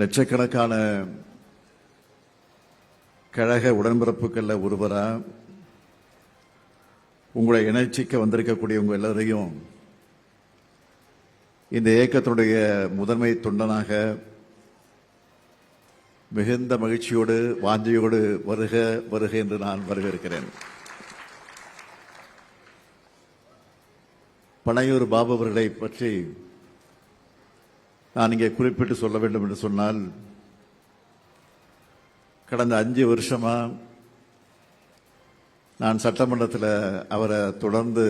லட்சக்கணக்கான கழக உடன்பிறப்புகள்ல ஒருவரா உங்களை இணைச்சிக்க வந்திருக்கக்கூடிய உங்க எல்லாரையும் இந்த இயக்கத்தினுடைய முதன்மை தொண்டனாக மிகுந்த மகிழ்ச்சியோடு வாஞ்சையோடு வருக வருக என்று நான் வரவேற்கிறேன். பனையூர் பாபு அவர்களை பற்றி நான் இங்கே குறிப்பிட்டு சொல்ல வேண்டும் என்று சொன்னால், கடந்த 5 வருஷமா நான் சட்டமன்றத்தில் அவரை தொடர்ந்து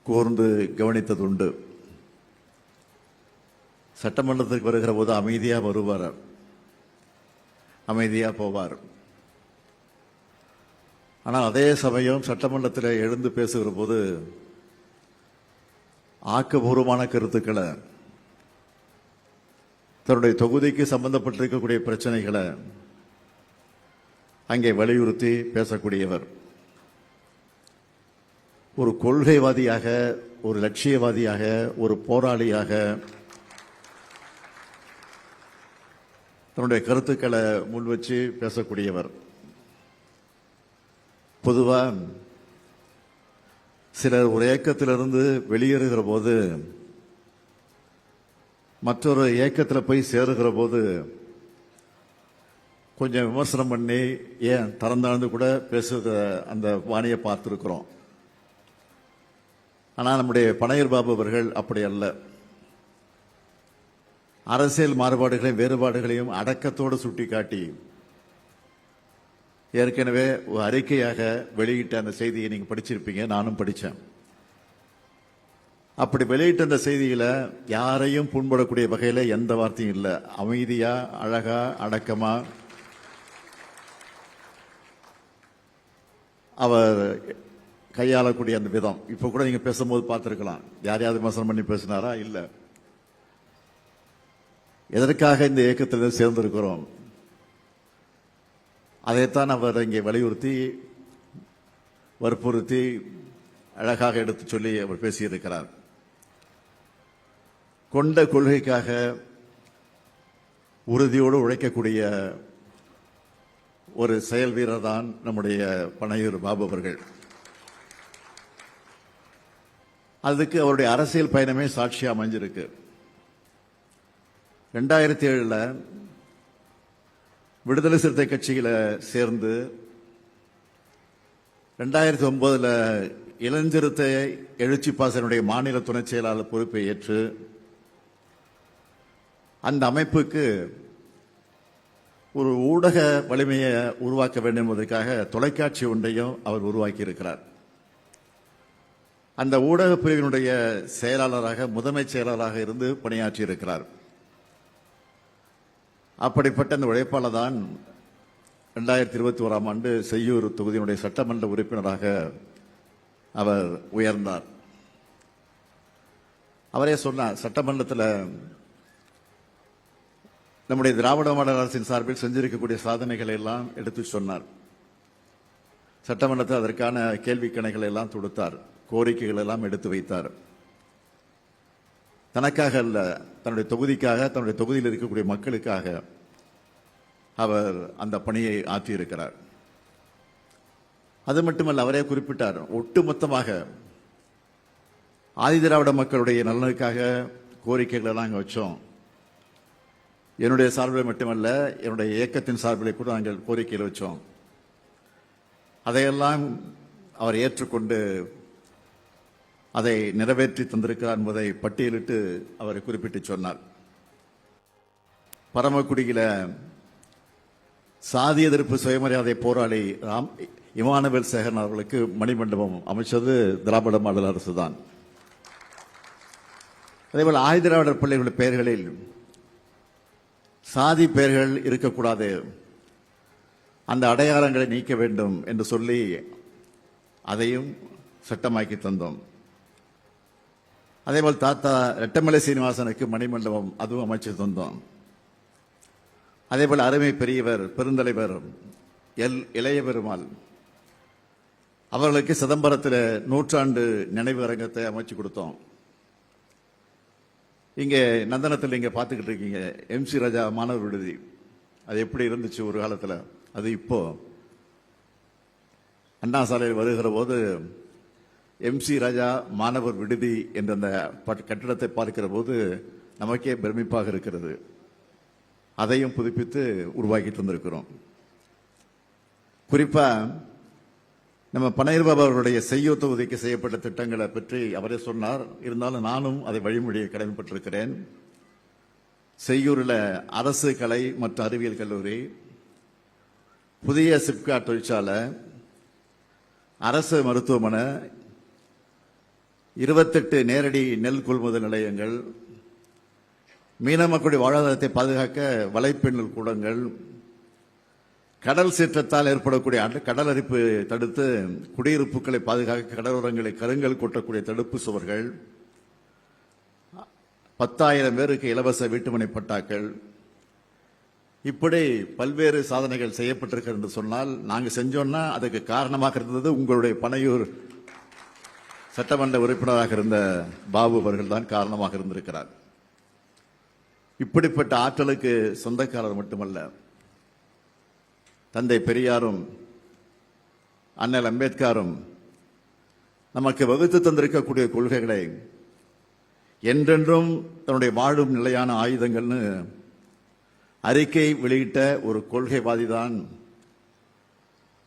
கூர்ந்து கவனித்ததுண்டு. சட்டமன்றத்துக்கு வருகிற போது அமைதியா வருவார், அமைதியா போவார். ஆனால் அதே சமயம் சட்டமன்றத்தில் எழுந்து பேசுகிற போது ஆக்கப்பூர்வமான கருத்துக்களை, தன்னுடைய தொகுதிக்கு சம்பந்தப்பட்டிருக்கக்கூடிய பிரச்சனைகளை அங்கே வலியுறுத்தி பேசக்கூடியவர். ஒரு கொள்கைவாதியாக, ஒரு லட்சியவாதியாக, ஒரு போராளியாக தன்னுடைய கருத்துக்களை முன்வச்சு பேசக்கூடியவர். பொதுவா சிலர் ஒரு இயக்கத்திலிருந்து வெளியேறுகிற போது மற்றொரு இயக்கத்தில் போய் சேருகிற போது கொஞ்சம் விமர்சனம் பண்ணி ஏன் திறந்தாழ்ந்து கூட பேசுகிற அந்த வாணியை பார்த்திருக்கிறோம். ஆனால் நம்முடைய பனையூர் பாபு அவர்கள் அப்படி அல்ல. அரசியல் மாறுபாடுகளையும் வேறுபாடுகளையும் அடக்கத்தோடு சுட்டிக்காட்டி ஏற்கனவே ஒரு அறிக்கையாக வெளியிட்ட அந்த செய்தியை நீங்க படிச்சிருப்பீங்க, நானும் படித்தேன். அப்படி வெளியிட்ட அந்த செய்தியில யாரையும் புண்படக்கூடிய வகையில எந்த வார்த்தையும் இல்லை. அமைதியா, அழகா, அடக்கமா அவர் கையாளக்கூடிய அந்த விதம் இப்ப கூட நீங்க பேசும்போது பார்த்திருக்கலாம். யாரையாவது விமர்சனம் பண்ணி பேசினாரா? இல்ல. எதற்காக இந்த இயக்கத்தில் சேர்ந்திருக்கிறோம், அதைத்தான் அவர் இங்கே வலியுறுத்தி வற்புறுத்தி அழகாக எடுத்து சொல்லி அவர் பேசியிருக்கிறார். கொண்ட கொள்கைக்காக உறுதியோடு உழைக்கக்கூடிய ஒரு செயல் வீரர் தான் நம்முடைய பனையூர் பாபு அவர்கள். அதுக்கு அவருடைய அரசியல் பயணமே சாட்சியா அமைஞ்சிருக்கு. 2007 விடுதலை சிறுத்தை கட்சியில சேர்ந்து 2009 இளஞ்சிறுத்தை எழுச்சி பாசனுடைய மாநில துணை செயலாளர் பொறுப்பை ஏற்று அந்த அமைப்புக்கு ஒரு ஊடக வலிமையை உருவாக்க வேண்டும் என்பதற்காக தொலைக்காட்சி ஒன்றையும் அவர் உருவாக்கி இருக்கிறார். அந்த ஊடக பிரிவினுடைய செயலாளராக, முதன்மை செயலாளராக இருந்து பணியாற்றி இருக்கிறார். அப்படிப்பட்ட அந்த உழைப்பாளர் தான் 2021ஆம் ஆண்டு செய்யூர் தொகுதியினுடைய சட்டமன்ற உறுப்பினராக அவர் உயர்ந்தார். அவரே சொன்னார், சட்டமன்றத்தில் நம்முடைய திராவிட மாடல் அரசின் சார்பில் செஞ்சிருக்கக்கூடிய சாதனைகளை எல்லாம் எடுத்து சொன்னார். சட்டமன்றத்தில் அதற்கான கேள்வி கணைகளை எல்லாம் தொடுத்தார், கோரிக்கைகள் எல்லாம் எடுத்து வைத்தார். தனக்காக அல்ல, தன்னுடைய தொகுதிக்காக, தன்னுடைய தொகுதியில் இருக்கக்கூடிய மக்களுக்காக அவர் அந்த பணியை ஆற்றியிருக்கிறார். அது மட்டுமல்ல, அவரே குறிப்பிட்டார், ஒட்டுமொத்தமாக ஆதிதிராவிட மக்களுடைய நலனுக்காக கோரிக்கைகள் எல்லாம் அங்கே வச்சோம். என்னுடைய சார்பில் மட்டுமல்ல, என்னுடைய இயக்கத்தின் சார்பில் கூட நாங்கள் கோரிக்கைகள் வச்சோம். அதையெல்லாம் அவர் ஏற்றுக்கொண்டு அதை நிறைவேற்றி தந்திருக்கிறார் என்பதை பட்டியலிட்டு அவரை குறிப்பிட்டு சொன்னார். பரமக்குடியில சாதி எதிர்ப்பு சுயமரியாதை போராளி இமானுவேல் சேகரன் அவர்களுக்கு மணிமண்டபம் அமைச்சது திராவிட மாடல் அரசு தான். அதேபோல் ஆதிதிராவிடர் பிள்ளைகளுடைய பெயர்களில் சாதி பெயர்கள் இருக்கக்கூடாது, அந்த அடையாளங்களை நீக்க வேண்டும் என்று சொல்லி அதையும் சட்டமாக்கி தந்தோம். அதேபோல் தாத்தா ரெட்டமலை சீனிவாசனுக்கு மணிமண்டபம் அதுவும் அமைச்சு தந்தோம். அதேபோல் அருமை பெரியவர் பெருந்தலைவர் இளைய பெருமாள் அவர்களுக்கு சிதம்பரத்தில் 100 ஆண்டு நினைவு அரங்கத்தை அமைச்சு கொடுத்தோம். இங்கே நந்தனத்தில் இங்கே பார்த்துக்கிட்டு இருக்கீங்க MC ராஜா மாணவர் விடுதி. அது எப்படி இருந்துச்சு ஒரு காலத்தில், அது இப்போ அண்ணா சாலையில் வருகிற போது MC ராஜா மாணவர் விடுதி என்ற அந்த கட்டிடத்தை பார்க்கிற போது நமக்கே பெருமிப்பாக இருக்கிறது. அதையும் புதுப்பித்து உருவாக்கி தந்திருக்கிறோம். குறிப்பா நம்ம பன்னீர் பாபு அவர்களுடைய செய்யூர் தொகுதிக்கு செய்யப்பட்ட திட்டங்களை பற்றி அவரே சொன்னார். இருந்தாலும் நானும் அதை வழிமொழியை கடமைப்பட்டிருக்கிறேன். செய்யூரில் அரசு கலை மற்றும் அறிவியல் கல்லூரி, புதிய சிப்காட் தொழிற்சாலை, அரசு மருத்துவமனை, 28 நேரடி நெல் கொள்முதல் நிலையங்கள், மீன மக்களுடைய வாழ்வாதாரத்தை பாதுகாக்க வலைப்பின்னல் கூடங்கள், கடல் சீற்றத்தால் ஏற்படக்கூடிய கடல் அரிப்பு தடுத்து குடியிருப்புகளை பாதுகாக்க கடலோரங்களை கருங்கல் கொட்டக்கூடிய தடுப்பு சுவர்கள், 10,000 பேருக்கு இலவச வீட்டுமனை பட்டாக்கள், இப்படி பல்வேறு சாதனைகள் செய்யப்பட்டிருக்கிறது என்று சொன்னால், நாங்கள் செஞ்சோம்னா அதுக்கு காரணமாக இருந்தது உங்களுடைய பனையூர் சட்டமன்ற உறுப்பினராக இருந்த பாபு அவர்கள் தான் காரணமாக இருந்திருக்கிறார். இப்படிப்பட்ட ஆற்றலுக்கு சொந்தக்காரர் மட்டுமல்ல, தந்தை பெரியாரும் அண்ணல் அம்பேத்கரும் நமக்கு வகுத்து தந்திருக்கக்கூடிய கொள்கைகளை என்றென்றும் தன்னுடைய வாழும் நிலையான ஆயுதங்கள்னு அறிக்கை வெளியிட்ட ஒரு கொள்கைவாதிதான்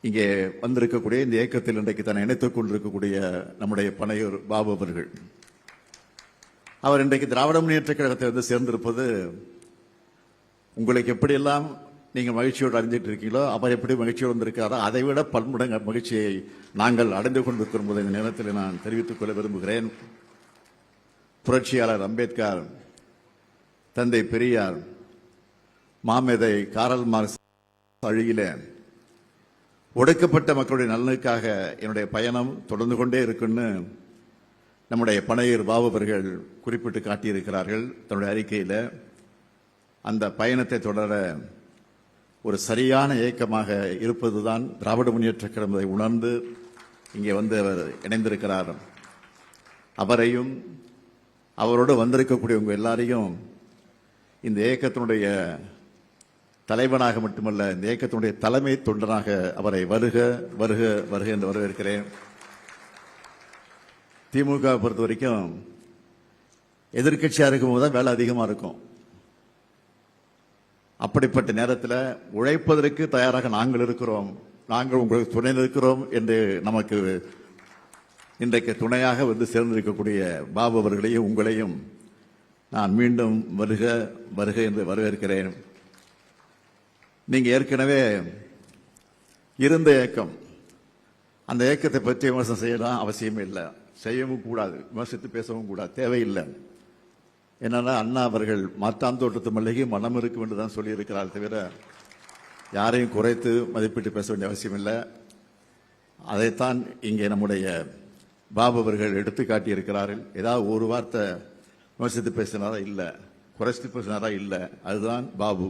இங்கே வந்திருக்கக்கூடிய இந்த இயக்கத்தில் இன்றைக்கு தன்னை இணைத்துக் கொண்டிருக்கக்கூடிய நம்முடைய பனையூர் பாபு அவர்கள். அவர் இன்றைக்கு திராவிட முன்னேற்ற கழகத்தை வந்து சேர்ந்திருப்பது உங்களுக்கு எப்படியெல்லாம் நீங்கள் மகிழ்ச்சியோடு அறிஞ்சிட்டு இருக்கீங்களோ அவர் எப்படி மகிழ்ச்சியோடு வந்திருக்கிறாரோ அதை விட பன்மடங்கு மகிழ்ச்சியை நாங்கள் அடைந்து கொண்டிருக்கும் போது இந்த நேரத்தில் நான் தெரிவித்துக் கொள்ள விரும்புகிறேன். புரட்சியாளர் அம்பேத்கர், தந்தை பெரியார், மாமேதை காரல் மார்க்ஸ் வழியில ஒடுக்கப்பட்ட மக்களுடைய நலனுக்காக என்னுடைய பயணம் தொடர்ந்து கொண்டே இருக்குன்னு நம்முடைய பனையூர் பாபு அவர்கள் குறிப்பிட்டு காட்டியிருக்கிறார்கள் தன்னுடைய அறிக்கையில். அந்த பயணத்தை தொடர ஒரு சரியான இயக்கமாக இருப்பதுதான் திராவிட முன்னேற்ற கழகத்தை உணர்ந்து இங்கே வந்து அவர் இணைந்திருக்கிறார். அவரையும் அவரோடு வந்திருக்கக்கூடிய உங்க எல்லாரையும் இந்த இயக்கத்தினுடைய தலைவனாக மட்டுமல்ல, இந்த இயக்கத்தினுடைய தலைமை தொண்டனாக அவரை வருக வருக வருக என்று வரவேற்கிறேன். திமுக பொறுத்த வரைக்கும் எதிர்கட்சியாக இருக்கும் போதுதான் வேலை அதிகமாக இருக்கும். அப்படிப்பட்ட நேரத்தில் உழைப்பதற்கு தயாராக நாங்கள் இருக்கிறோம், நாங்கள் உங்களுக்கு துணை இருக்கிறோம் என்று நமக்கு இன்றைக்கு துணையாக வந்து சேர்ந்திருக்கக்கூடிய பாபு அவர்களையும் உங்களையும் நான் மீண்டும் வருக வருக என்று வரவேற்கிறேன். நீங்க ஏற்கனவே இருந்த இயக்கம், அந்த இயக்கத்தை பற்றி விமர்சனம் செய்யலாம் அவசியமே இல்லை, செய்யவும் கூடாது, விமர்சித்து பேசவும் கூடாது, தேவையில்லை. என்னன்னா அண்ணா அவர்கள் மாத்தாந்தோட்டத்து மல்லிகை மனம் இருக்கும் என்று தான் சொல்லியிருக்கிறார் தவிர யாரையும் குறைத்து மதிப்பிட்டு பேச வேண்டிய அவசியம் இல்லை. அதைத்தான் இங்கே நம்முடைய பாபு அவர்கள் எடுத்து காட்டியிருக்கிறார்கள். ஏதாவது ஒரு வார்த்தை விமர்சித்து பேசினாரா இல்லை, குறைத்து பேசினாரா இல்லை, அதுதான் பாபு,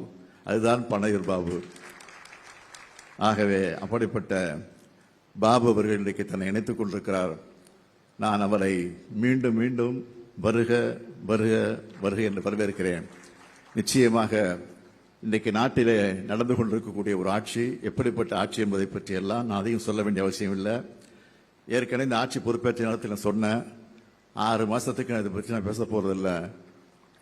அதுதான் பனையூர் பாபு. ஆகவே அப்படிப்பட்ட பாபு அவர்கள் இன்றைக்கு தன்னை இணைத்துக் கொண்டிருக்கிறார். நான் அவரை மீண்டும் மீண்டும் வருக வருக வருக என்று வரவேற்கிறேன். நிச்சயமாக இன்றைக்கு நாட்டிலே நடந்து கொண்டிருக்கக்கூடிய ஒரு ஆட்சி எப்படிப்பட்ட ஆட்சி என்பதை பற்றி எல்லாம் நான் அதையும் சொல்ல வேண்டிய அவசியம் இல்லை. ஏற்கனவே இந்த ஆட்சி பொறுப்பேற்ற நேரத்தில் நான் சொன்னேன், 6 மாசத்துக்கு நான் இதை பற்றி நான் பேச போறதில்லை.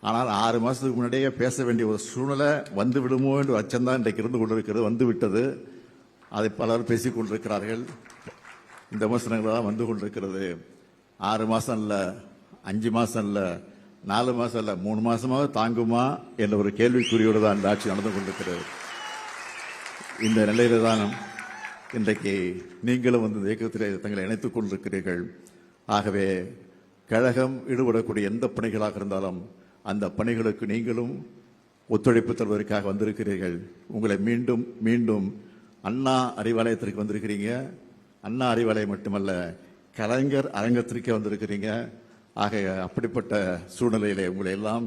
ஆனால் 6 மாசத்துக்கு முன்னாடியே பேச வேண்டிய ஒரு சூழ்நிலை வந்து விடுமோ என்று அச்சம்தான் இன்றைக்கு இருந்து கொண்டிருக்கிறது, வந்து விட்டது. அதை பலர் பேசிக் கொண்டிருக்கிறார்கள். இந்த விமர்சனங்கள் தான் வந்து கொண்டிருக்கிறது. 6 மாசம் இல்லை, 5 மாசம் இல்ல, 4 மாசம் இல்ல, 3 மாசமாக தாங்குமா என்ற ஒரு கேள்விக்குறியோடு தான் இந்த ஆட்சி நடந்து கொண்டிருக்கிறது. இந்த நிலையில தான் இன்றைக்கு நீங்களும் வந்து இந்த இயக்கத்திலே தங்களை இணைத்துக் கொண்டிருக்கிறீர்கள். ஆகவே கழகம் ஈடுபடக்கூடிய எந்த பணிகளாக இருந்தாலும் அந்த பணிகளுக்கு நீங்களும் ஒத்துழைப்பு தருவதற்காக வந்திருக்கிறீர்கள். உங்களை மீண்டும் மீண்டும் அண்ணா அறிவாலயத்திற்கு வந்திருக்கிறீங்க. அண்ணா அறிவாலயம் மட்டுமல்ல, கலைஞர் அரங்கத்திற்கே வந்திருக்கிறீங்க. ஆக அப்படிப்பட்ட சூழ்நிலையிலே உங்களை எல்லாம்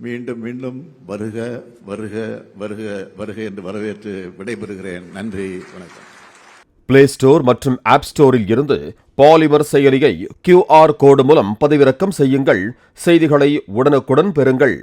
மீண்டும் மீண்டும் வருக வருக வருக வருக என்று வரவேற்று விடைபெறுகிறேன். நன்றி, வணக்கம். பிளே ஸ்டோர் மற்றும் ஆப் ஸ்டோரில் இருந்து பாலிமர் செயலியை QR கோடு மூலம் பதிவிறக்கம் செய்யுங்கள். செய்திகளை உடனுக்குடன் பெறுங்கள்.